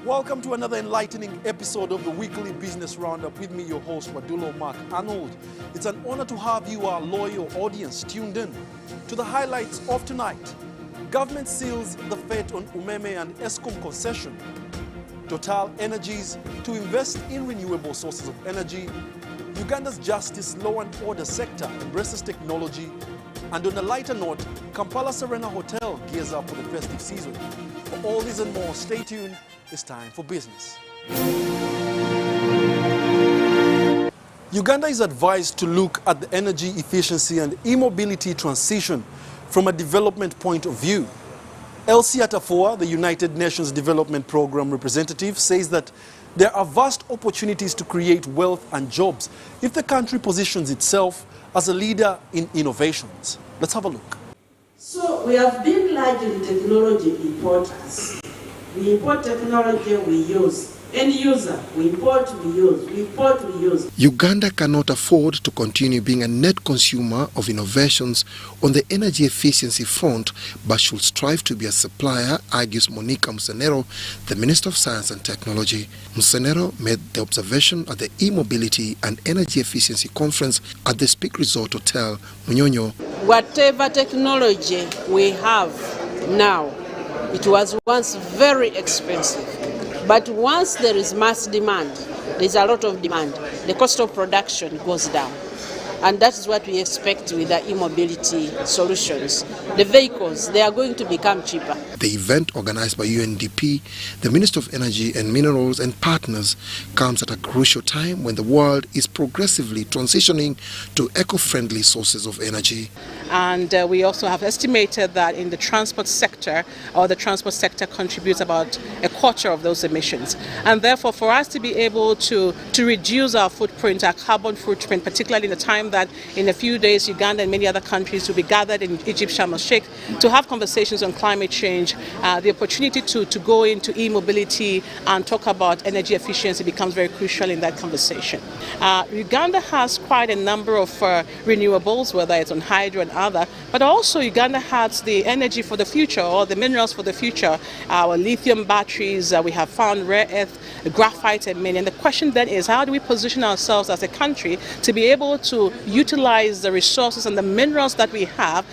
Welcome to another enlightening episode of the Weekly Business Roundup with me, your host, Wadula Mark Arnold. It's an honor to have you, our loyal audience, tuned in to the highlights of tonight. Government seals the fate on Umeme and Eskom concession. Total Energies to invest in renewable sources of energy. Uganda's justice, law and order sector embraces technology. And on a lighter note, Kampala Serena Hotel gears up for the festive season. For all this and more, stay tuned. It's time for business. Uganda is advised to look at the energy efficiency and e-mobility transition from a development point of view. Elsie Atafoa, the United Nations Development Programme representative, says that there are vast opportunities to create wealth and jobs if the country positions itself as a leader in innovations. Let's have a look. So we have been largely technology importers. We import technology, we use. End user, we import, we use. We import, we use. Uganda cannot afford to continue being a net consumer of innovations on the energy efficiency front, but should strive to be a supplier, argues Monica Musenero, the Minister of Science and Technology. Musenero made the observation at the E-Mobility and Energy Efficiency Conference at the Speak Resort Hotel, Munyonyo. Whatever technology we have now, it was once very expensive. But once there is mass demand, there's a lot of demand, the cost of production goes down. And that is what we expect with the e-mobility solutions. The vehicles, they are going to become cheaper. The event, organized by UNDP, the Minister of Energy and Minerals and partners, comes at a crucial time when the world is progressively transitioning to eco-friendly sources of energy. And we also have estimated that in the transport sector, the transport sector contributes about a quarter of those emissions. And therefore, for us to be able to reduce our footprint, our carbon footprint, particularly in the time that in a few days Uganda and many other countries will be gathered in Egypt, Sharm el-Sheikh, to have conversations on climate change, the opportunity to go into e-mobility and talk about energy efficiency becomes very crucial in that conversation. Uganda has quite a number of renewables, whether it's on hydro and other, but also Uganda has the energy for the future, or the minerals for the future, our lithium batteries, we have found rare earth, graphite and many. And the question then is, how do we position ourselves as a country to be able to utilize the resources and the minerals that we have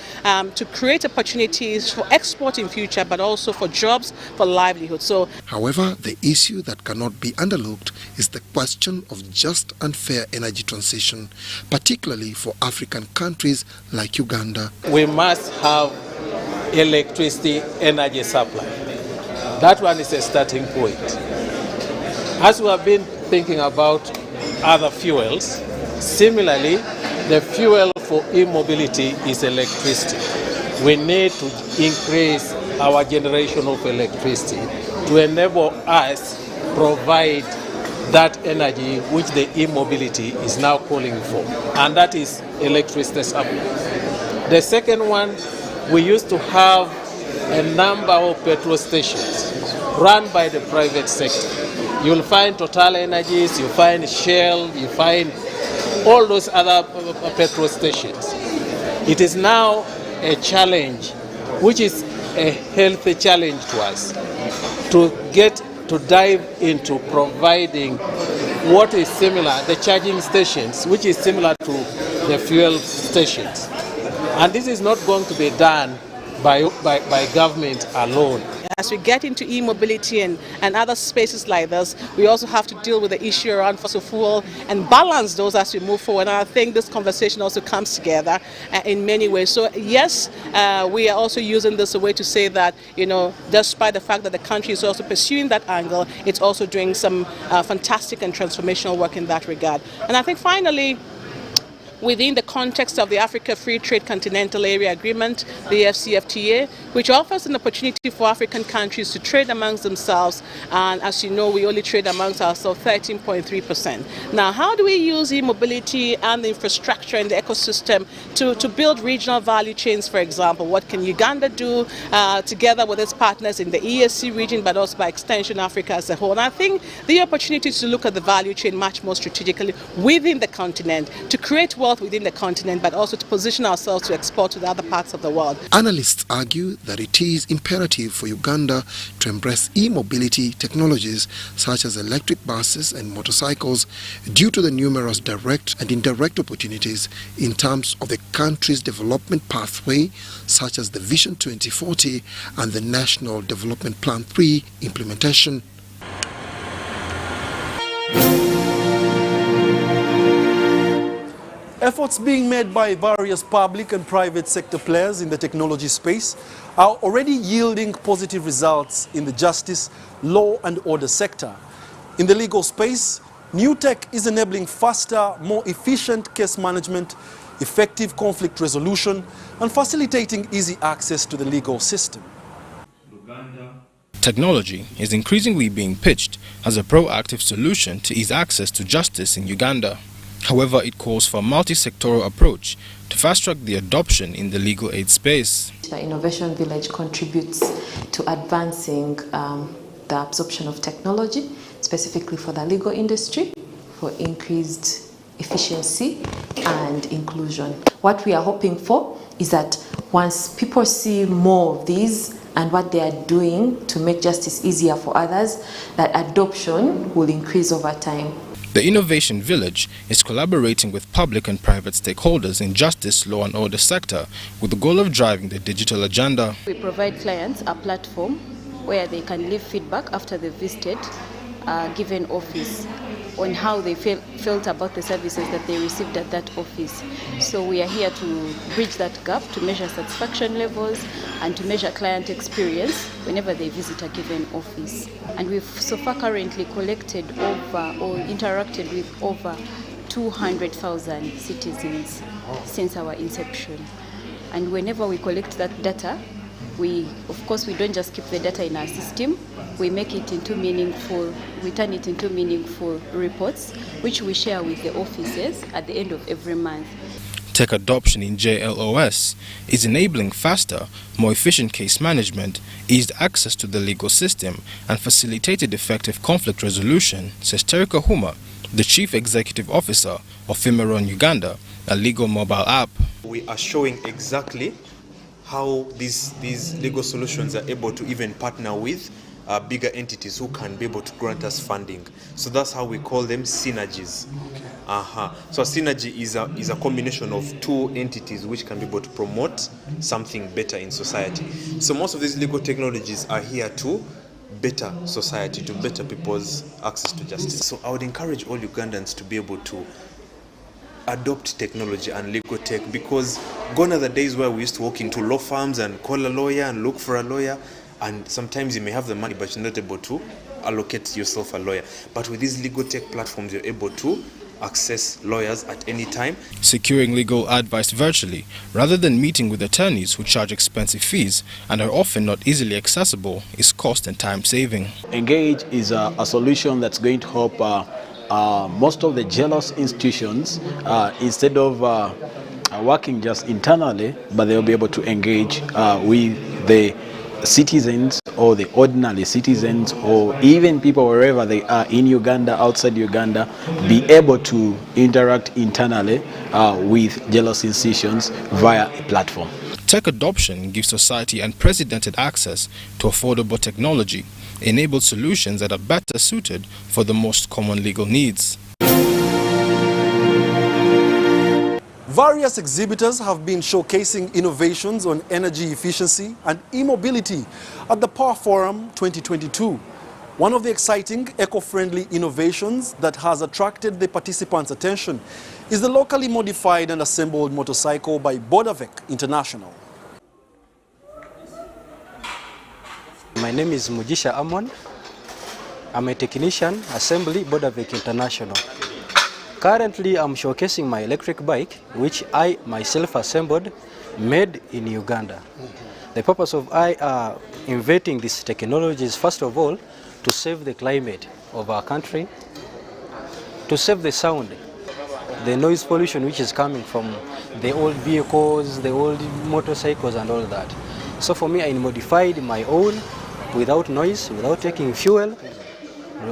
to create opportunities for export in future, but also for jobs, for livelihood. So, however, the issue that cannot be underlooked is the question of just and fair energy transition, particularly for African countries like Uganda. We must have electricity energy supply. That one is a starting point. As we have been thinking about other fuels, similarly, the fuel for e-mobility is electricity. We need to increase our generation of electricity to enable us provide that energy which the e-mobility is now calling for, and that is electricity supply. The second one, we used to have a number of petrol stations run by the private sector. You'll find Total Energies, you find Shell, you find all those other petrol stations. It is now a challenge, which is a healthy challenge to us, to dive into providing what is similar, the charging stations, which is similar to the fuel stations. And this is not going to be done by government alone. as we get into e-mobility and other spaces like this, we also have to deal with the issue around fossil fuel and balance those as we move forward. And I think this conversation also comes together in many ways. So yes, we are also using this a way to say that, you know, despite the fact that the country is also pursuing that angle, it's also doing some fantastic and transformational work in that regard. And I think finally, within the context of the Africa Free Trade Continental Area Agreement, the AfCFTA, which offers an opportunity for African countries to trade amongst themselves. And as you know, we only trade amongst ourselves 13.3%. Now, how do we use e-mobility and the infrastructure and the ecosystem to build regional value chains, for example? What can Uganda do together with its partners in the ESC region, but also by extension Africa as a whole? And I think the opportunity to look at the value chain much more strategically within the continent to create wealth both within the continent but also to position ourselves to export to the other parts of the world. Analysts argue that it is imperative for Uganda to embrace e-mobility technologies such as electric buses and motorcycles due to the numerous direct and indirect opportunities in terms of the country's development pathway, such as the Vision 2040 and the National Development Plan 3 implementation. Efforts being made by various public and private sector players in the technology space are already yielding positive results in the justice, law and order sector. In the legal space, new tech is enabling faster, more efficient case management, effective conflict resolution, and facilitating easy access to the legal system. Technology is increasingly being pitched as a proactive solution to ease access to justice in Uganda. However, it calls for a multi-sectoral approach to fast-track the adoption in the legal aid space. The Innovation Village contributes to advancing the absorption of technology, specifically for the legal industry, for increased efficiency and inclusion. What we are hoping for is that once people see more of these and what they are doing to make justice easier for others, that adoption will increase over time. The Innovation Village is collaborating with public and private stakeholders in justice, law and order sector with the goal of driving the digital agenda. We provide clients a platform where they can leave feedback after they've visited a given office on how they felt about the services that they received at that office. So we are here to bridge that gap, to measure satisfaction levels and to measure client experience whenever they visit a given office. And we've so far currently collected over or interacted with over 200,000 citizens since our inception. And whenever we collect that data, we don't just keep the data in our system, we make it into we turn it into meaningful reports, which we share with the offices at the end of every month. Tech adoption in JLOS is enabling faster, more efficient case management, eased access to the legal system, and facilitated effective conflict resolution, says Terika Huma, the Chief Executive Officer of Fimeron Uganda, a legal mobile app. We are showing exactly how these legal solutions are able to even partner with bigger entities who can be able to grant us funding. So that's how we call them synergies. So a synergy is a combination of two entities which can be able to promote something better in society. So most of these legal technologies are here to better society, to better people's access to justice. So I would encourage all Ugandans to be able to adopt technology and legal tech, because gone are the days where we used to walk into law firms and call a lawyer and look for a lawyer, and sometimes you may have the money but you're not able to allocate yourself a lawyer. But with these legal tech platforms, you're able to access lawyers at any time. Securing legal advice virtually rather than meeting with attorneys who charge expensive fees and are often not easily accessible is cost and time saving. Engage is a solution that's going to help most of the jealous institutions, instead of working just internally, but they'll be able to engage with the citizens or the ordinary citizens, or even people wherever they are in Uganda, outside Uganda, be able to interact internally with jealous institutions via a platform. Tech adoption gives society unprecedented access to affordable technology, enabled solutions that are better suited for the most common legal needs. Various exhibitors have been showcasing innovations on energy efficiency and e-mobility at the Power Forum 2022. One of the exciting eco-friendly innovations that has attracted the participants' attention is the locally modified and assembled motorcycle by Bodavec International. My name is Mujisha Amon. I'm a technician, assembly, Bodavec International. Currently, I'm showcasing my electric bike, which I myself assembled, made in Uganda. The purpose of inventing this technology is, first of all, to save the climate of our country, to save the sound, the noise pollution which is coming from the old vehicles, the old motorcycles and all that. So for me, I modified my own without noise, without taking fuel,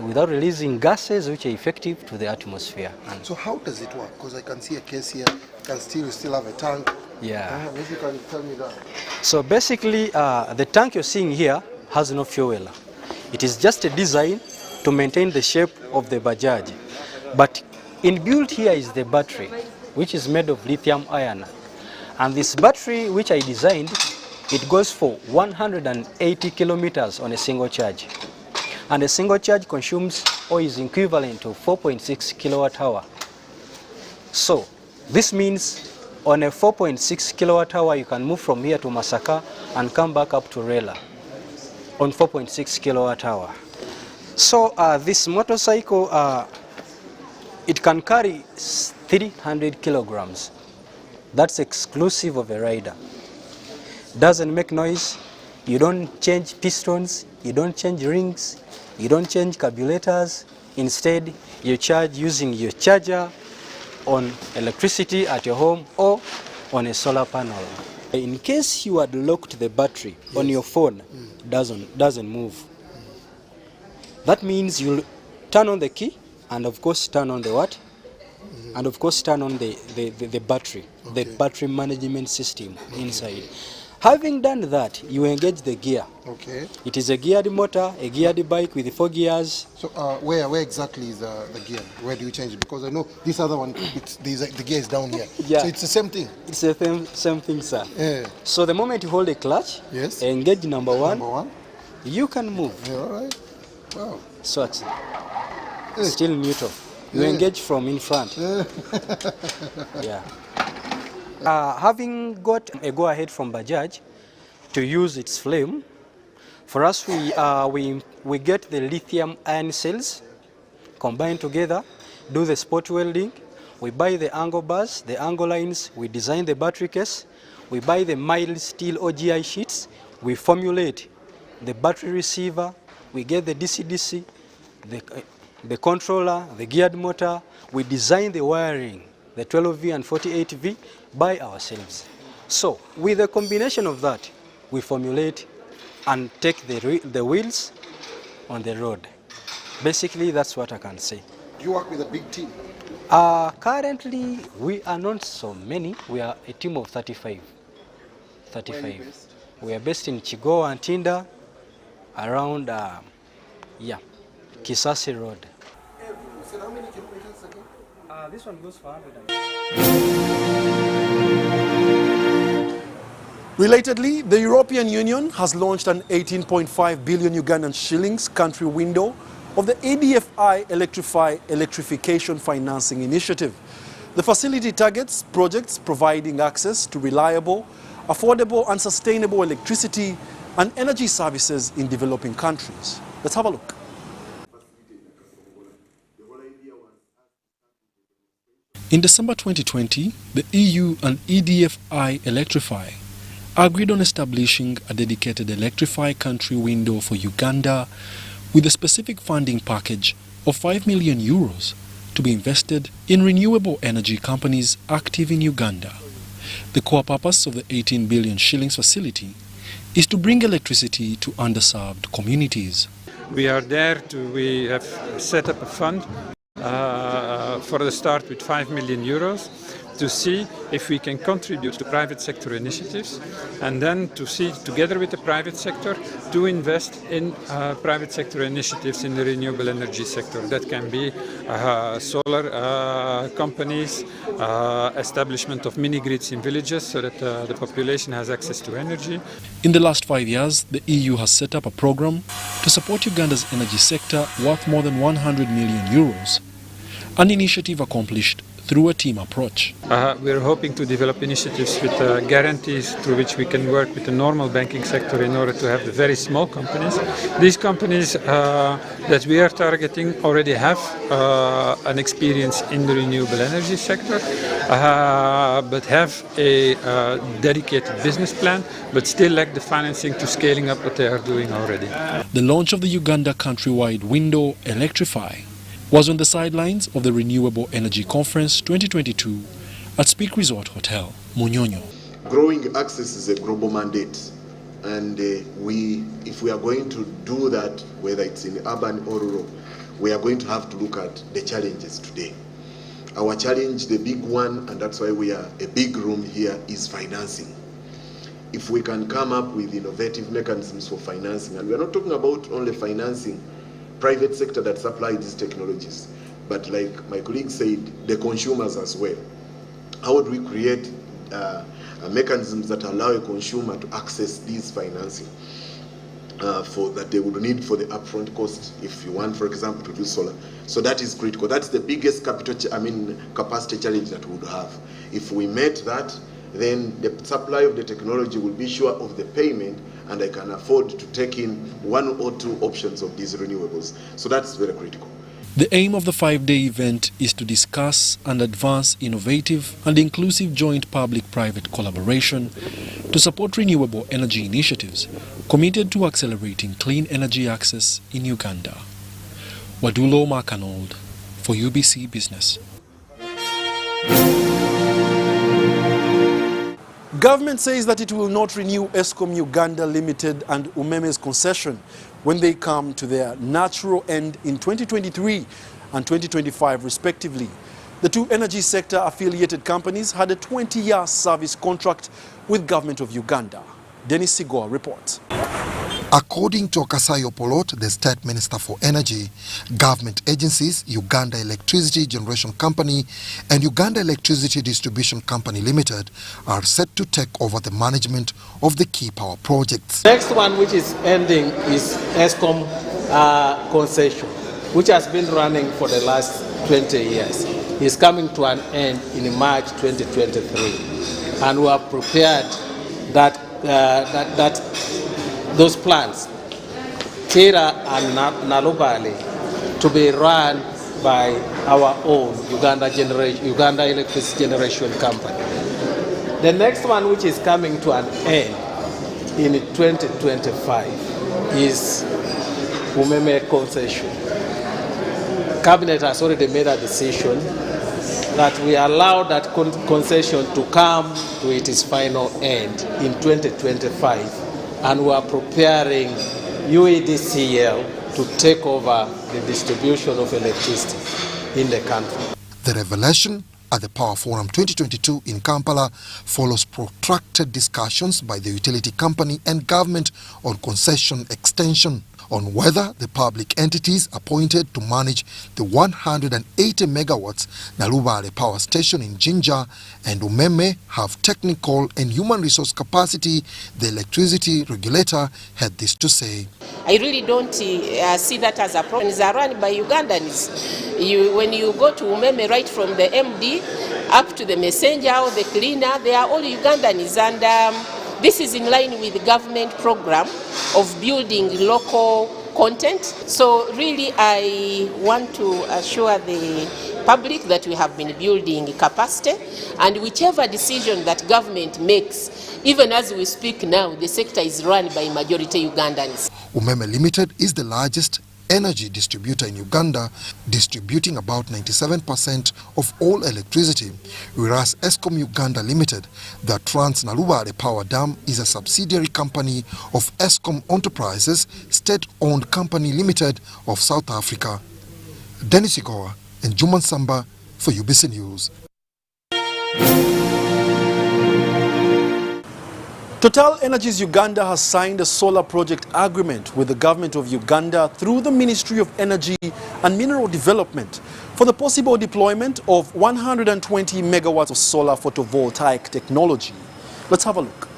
without releasing gases which are effective to the atmosphere. And so how does it work? Because I can see a case here, you still have a tank. Yeah. Maybe you can tell me that. So basically, the tank you're seeing here has no fuel. It is just a design to maintain the shape of the Bajaj. But inbuilt here is the battery, which is made of lithium ion. And this battery, which I designed, it goes for 180 kilometers on a single charge. And a single charge consumes or is equivalent to 4.6 kilowatt hour. So this means on a 4.6 kilowatt hour, you can move from here to Masaka and come back up to Rela on 4.6 kilowatt hour. So this motorcycle, it can carry 300 kilograms. That's exclusive of a rider. Doesn't make noise. You don't change pistons. You don't change rings. You don't change carburetors. Instead, you charge using your charger on electricity at your home or on a solar panel. In case you had locked the battery on your phone, doesn't move. That means you'll turn on the key and of course turn on the what? And of course turn on the battery, the battery management system inside. Having done that, you engage the gear. Okay. It is a geared motor, a geared bike with 4 gears. So where exactly is the gear? Where do you change it? Because I know this other one, the gear is down here. Yeah. So it's the same thing? It's the same thing, sir. Yeah. So the moment you hold a clutch, yes, engage number one, you can move. Yeah, all right. Wow. So it's still neutral. You engage from in front. Yeah. Having got a go-ahead from Bajaj to use its flame, for us we get the lithium ion cells combined together, do the spot welding, we buy the angle bars, the angle lines, we design the battery case, we buy the mild steel OGI sheets, we formulate the battery receiver, we get the DC-DC, the controller, the geared motor, we design the wiring, the 12V and 48V by ourselves. So with a combination of that, we formulate and take the wheels on the road. Basically, that's what I can say. Do you work with a big team? Currently, we are not so many. We are a team of 35. 35. Where are you based? We are based in Chigoa and Tinda, around Kisasi Road. So how many kilometers again? This one goes for 100. Relatedly, the European Union has launched an 18.5 billion Ugandan shillings country window of the ADFI Electrification Financing Initiative. The facility targets projects providing access to reliable, affordable and sustainable electricity and energy services in developing countries. Let's have a look. In December 2020, the EU and EDFI Electrify agreed on establishing a dedicated Electrify country window for Uganda with a specific funding package of 5 million euros to be invested in renewable energy companies active in Uganda. The core purpose of the 18 billion shillings facility is to bring electricity to underserved communities. We have set up a fund for the start with 5 million euros to see if we can contribute to private sector initiatives, and then to see together with the private sector to invest in private sector initiatives in the renewable energy sector. That can be solar companies, establishment of mini grids in villages so that the population has access to energy. In the last 5 years, the EU has set up a program to support Uganda's energy sector worth more than 100 million euros, an initiative accomplished through a team approach. We're hoping to develop initiatives with guarantees through which we can work with the normal banking sector in order to have the very small companies. These companies that we are targeting already have an experience in the renewable energy sector, but have a dedicated business plan, but still lack the financing to scaling up what they are doing already. The launch of the Uganda countrywide window Electrify was on the sidelines of the Renewable Energy Conference 2022 at Speak Resort Hotel, Munyonyo. Growing access is a global mandate. And if we are going to do that, whether it's in urban or rural, we are going to have to look at the challenges today. Our challenge, the big one, and that's why we are a big room here, is financing. If we can come up with innovative mechanisms for financing, and we are not talking about only financing private sector that supply these technologies, but like my colleague said, the consumers as well. How would we create mechanisms that allow a consumer to access these financing that they would need for the upfront cost if you want, for example, to do solar? So that is critical. That's the biggest capacity challenge that we would have. If we met that, then the supply of the technology will be sure of the payment, and I can afford to take in one or two options of these renewables. So that's very critical. The aim of the 5-day event is to discuss and advance innovative and inclusive joint public-private collaboration to support renewable energy initiatives committed to accelerating clean energy access in Uganda. Wadula Arnold for UBC Business. Government says that it will not renew Eskom Uganda Limited and Umeme's concession when they come to their natural end in 2023 and 2025 respectively. The two energy sector affiliated companies had a 20-year service contract with Government of Uganda. Dennis Sigor reports. According to Kasai Opolot, the State Minister for Energy, government agencies, Uganda Electricity Generation Company and Uganda Electricity Distribution Company Limited are set to take over the management of the key power projects. Next one which is ending is Eskom concession, which has been running for the last 20 years. It's coming to an end in March 2023. And we have prepared that those plants, Kira and Nalubali, to be run by our own Uganda Electricity Generation Company. The next one, which is coming to an end in 2025, is Umeme concession. Cabinet has already made a decision that we allow that concession to come to its final end in 2025. And we are preparing UEDCL to take over the distribution of electricity in the country. The revelation at the Power Forum 2022 in Kampala follows protracted discussions by the utility company and government on concession extension, on whether the public entities appointed to manage the 180 megawatts Nalubale power station in Jinja and Umeme have technical and human resource capacity. The electricity regulator had this to say. I really don't see that as a problem. It's run by Ugandans. When you go to Umeme, right from the MD up to the messenger or the cleaner, they are all Ugandans. And this is in line with the government program of building local content. So really I want to assure the public that we have been building capacity, and whichever decision that government makes, even as we speak now, the sector is run by majority Ugandans. Umeme Limited is the largest energy distributor in Uganda, distributing about 97% of all electricity, whereas Eskom Uganda Limited, that runs Nalubale Power Dam, is a subsidiary company of Eskom Enterprises, state-owned company limited of South Africa. Dennis Igoa and Juman Samba for UBC News. Total Energies Uganda has signed a solar project agreement with the government of Uganda through the Ministry of Energy and Mineral Development for the possible deployment of 120 megawatts of solar photovoltaic technology. Let's have a look.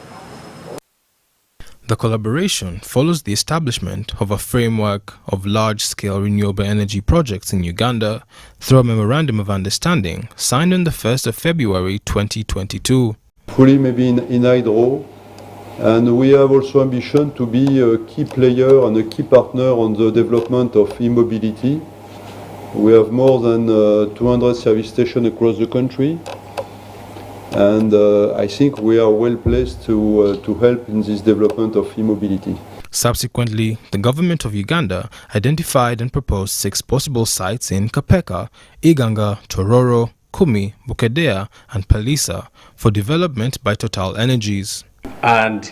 The collaboration follows the establishment of a framework of large-scale renewable energy projects in Uganda through a Memorandum of Understanding signed on the 1st of February 2022. Fully maybe in hydro, and we have also ambition to be a key player and a key partner on the development of e-mobility. We have more than 200 service stations across the country. And I think we are well placed to help in this development of e-mobility. Subsequently, the government of Uganda identified and proposed 6 possible sites in Kapeka, Iganga, Tororo, Kumi, Bukedea and Palisa for development by Total Energies. And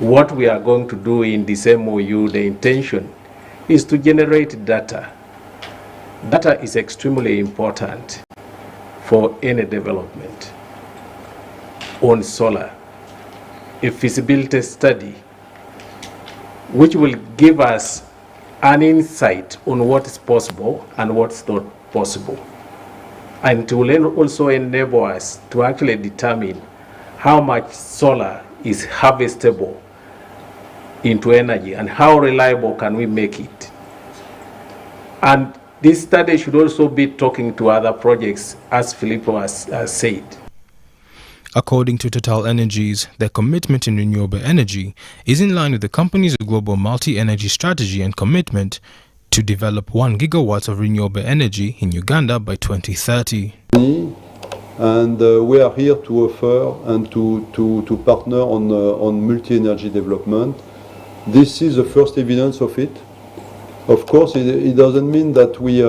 what we are going to do in this MOU, the intention is to generate data. Data is extremely important for any development on solar. A feasibility study which will give us an insight on what is possible and what's not possible. And it will also enable us to actually determine how much solar is harvestable into energy and how reliable can we make it. And this study should also be talking to other projects, as Filippo has said. According to Total Energies, their commitment in renewable energy is in line with the company's global multi-energy strategy and commitment to develop 1 gigawatt of renewable energy in Uganda by 2030. And we are here to offer and to partner on multi-energy development. This is the first evidence of it. Of course, it doesn't mean that we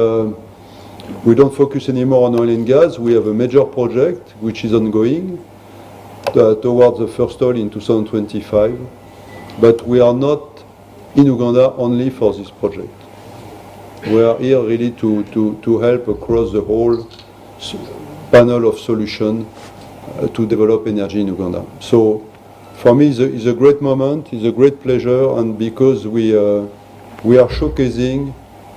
don't focus anymore on oil and gas. We have a major project which is ongoing towards the first oil in 2025. But we are not in Uganda only for this project. We are here really to help across the whole panel of solutions to develop energy in Uganda. So for me, it's a great moment, it's a great pleasure, and because we are showcasing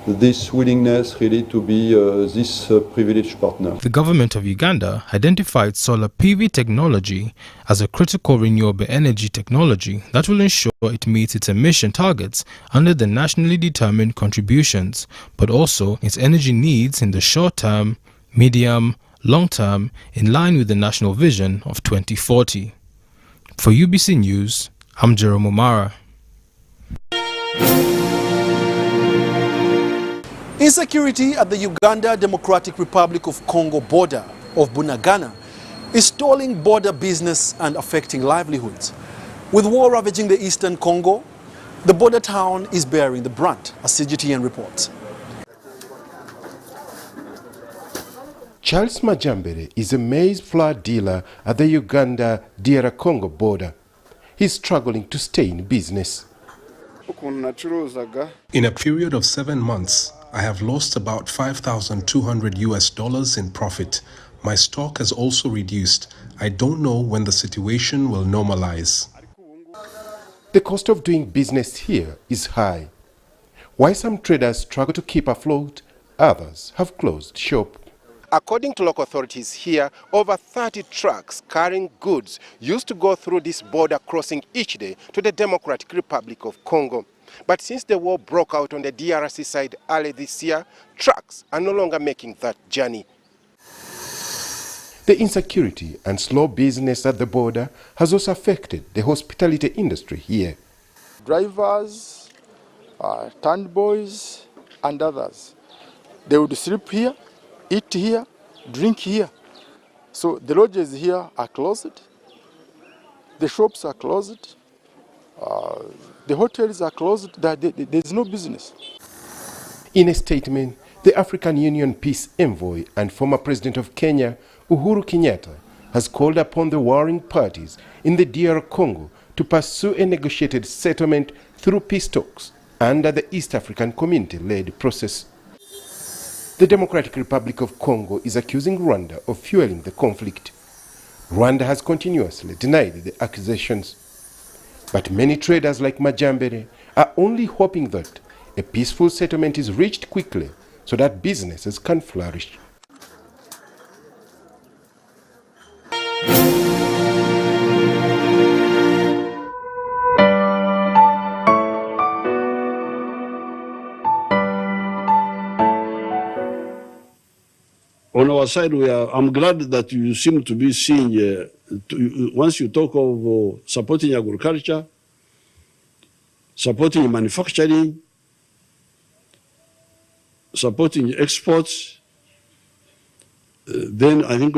this willingness really to be this privileged partner. The government of Uganda identified solar PV technology as a critical renewable energy technology that will ensure it meets its emission targets under the nationally determined contributions, but also its energy needs in the short term, medium, long term, in line with the national vision of 2040. For UBC News, I'm Jerome Omara. Insecurity at the Uganda Democratic Republic of Congo border of Bunagana is stalling border business and affecting livelihoods. With war ravaging the eastern Congo, the border town is bearing the brunt, as CGTN reports. Charles Majambere is a maize flour dealer at the Uganda-DR Congo border. He's struggling to stay in business. In a period of 7 months, I have lost about $5,200 in profit. My stock has also reduced. I don't know when the situation will normalize. The cost of doing business here is high. While some traders struggle to keep afloat, others have closed shop. According to local authorities here, over 30 trucks carrying goods used to go through this border crossing each day to the Democratic Republic of Congo. But since the war broke out on the DRC side early this year, trucks are no longer making that journey. The insecurity and slow business at the border has also affected the hospitality industry here. Drivers, turn boys and others, they would sleep here, eat here, drink here. So the lodges here are closed, the shops are closed, the hotels are closed, there's no business. In a statement, the African Union Peace Envoy and former President of Kenya, Uhuru Kenyatta, has called upon the warring parties in the DR Congo to pursue a negotiated settlement through peace talks under the East African Community-led process. The Democratic Republic of Congo is accusing Rwanda of fueling the conflict. Rwanda has continuously denied the accusations. But many traders like Majambere are only hoping that a peaceful settlement is reached quickly so that businesses can flourish. On our side, I'm glad that you seem to be seeing, once you talk of supporting agriculture, supporting manufacturing, supporting exports, then I think